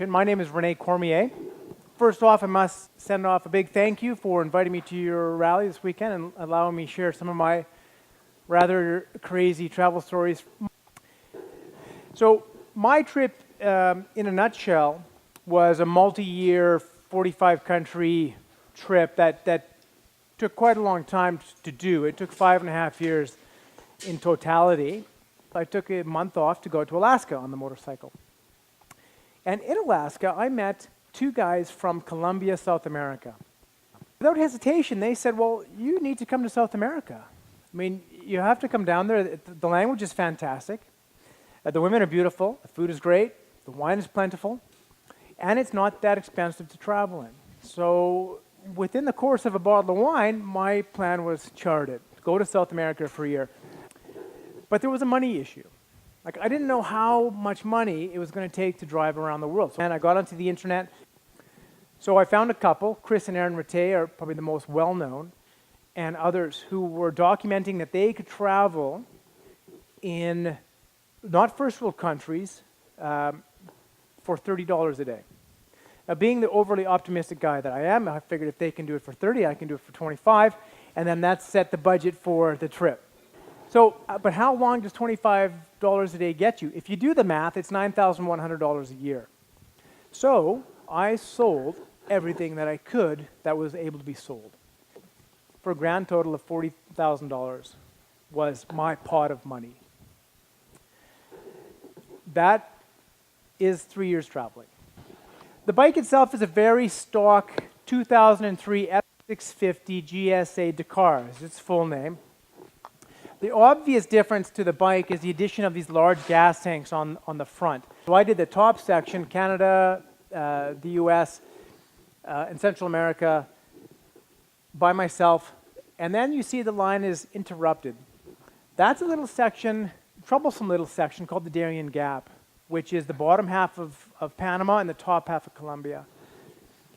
My name is Rene Cormier. First off, I must send off a big thank you for inviting me to your rally this weekend and allowing me to share some of my rather crazy travel stories. So my trip, in a nutshell, was a multi-year, 45-country trip that took quite a long time to do. It took 5.5 years in totality. I took a month off to go to Alaska on the motorcycle. And in Alaska, I met two guys from Colombia, South America. Without hesitation, they said, well, you need to come to South America. I mean, you have to come down there. The language is fantastic. The women are beautiful. The food is great. The wine is plentiful. And it's not that expensive to travel in. So within the course of a bottle of wine, my plan was charted. Go to South America for a year. But there was a money issue. Like, I didn't know how much money it was going to take to drive around the world. And I got onto the internet. So I found a couple, Chris and Aaron Rattay are probably the most well-known, and others who were documenting that they could travel in not first world countries for $30 a day. Now, being the overly optimistic guy that I am, I figured if they can do it for 30, I can do it for 25, and then that set the budget for the trip. So, but how long does $25 a day get you? If you do the math, it's $9,100 a year. So I sold everything that I could that was able to be sold. For a grand total of $40,000 was my pot of money. That is 3 years traveling. The bike itself is a very stock 2003 F650 GSA Dakar, is its full name. The obvious difference to the bike is the addition of these large gas tanks on the front. So I did the top section, Canada, the US, and Central America by myself. And then you see the line is interrupted. That's a little section, troublesome little section called the Darien Gap, which is the bottom half of Panama and the top half of Colombia.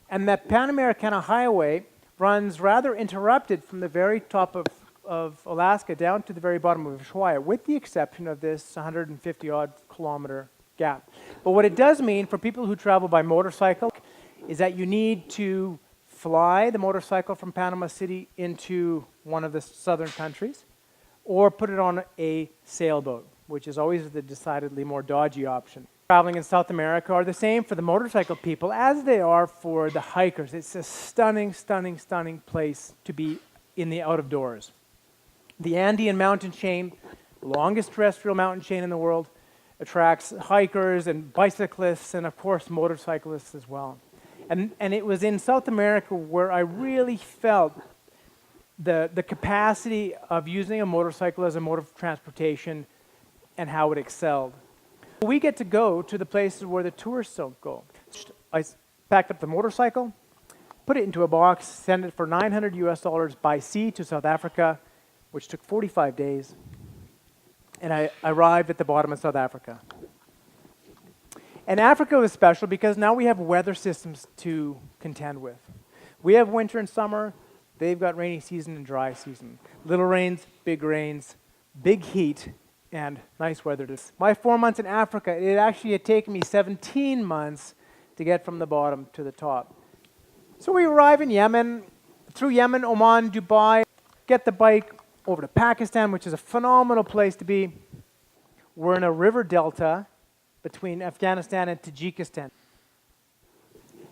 And that Pan-Americana Highway runs rather interrupted from the very top of Alaska down to the very bottom of Ushuaia, with the exception of this 150-odd kilometer gap. But what it does mean for people who travel by motorcycle is that you need to fly the motorcycle from Panama City into one of the southern countries, or put it on a sailboat, which is always the decidedly more dodgy option. Traveling in South America are the same for the motorcycle people as they are for the hikers. It's a stunning, stunning, stunning place to be in the out of doors. The Andean mountain chain, longest terrestrial mountain chain in the world, attracts hikers and bicyclists and, of course, motorcyclists as well. And it was in South America where I really felt the capacity of using a motorcycle as a mode of transportation and how it excelled. We get to go to the places where the tourists don't go. I packed up the motorcycle, put it into a box, sent it for $900 US by sea to South Africa, which took 45 days, and I arrived at the bottom of South Africa. And Africa was special because now we have weather systems to contend with. We have winter and summer, they've got rainy season and dry season. Little rains, big heat, and nice weather. My 4 months in Africa, it actually had taken me 17 months to get from the bottom to the top. So we arrive in Yemen, through Yemen, Oman, Dubai, get the bike over to Pakistan, which is a phenomenal place to be. We're in a river delta between Afghanistan and Tajikistan.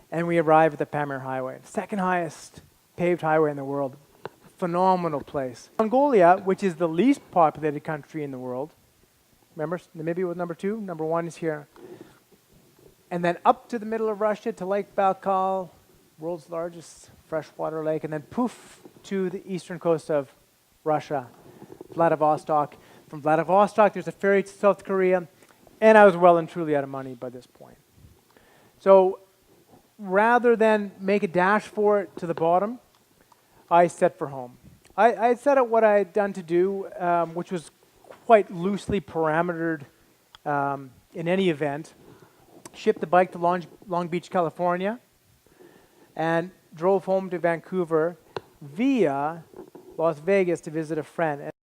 And we arrive at the Pamir Highway, the second highest paved highway in the world. Phenomenal place. Mongolia, which is the least populated country in the world. Remember, Namibia was number 2, number 1 is here. And then up to the middle of Russia to Lake Baikal, world's largest freshwater lake, and then poof to the eastern coast of Russia, Vladivostok. From Vladivostok, there's a ferry to South Korea, and I was well and truly out of money by this point. So rather than make a dash for it to the bottom, I set for home. I set out what I had done to do, which was quite loosely parametered in any event. Shipped the bike to Long Beach, California, and drove home to Vancouver via Las Vegas to visit a friend.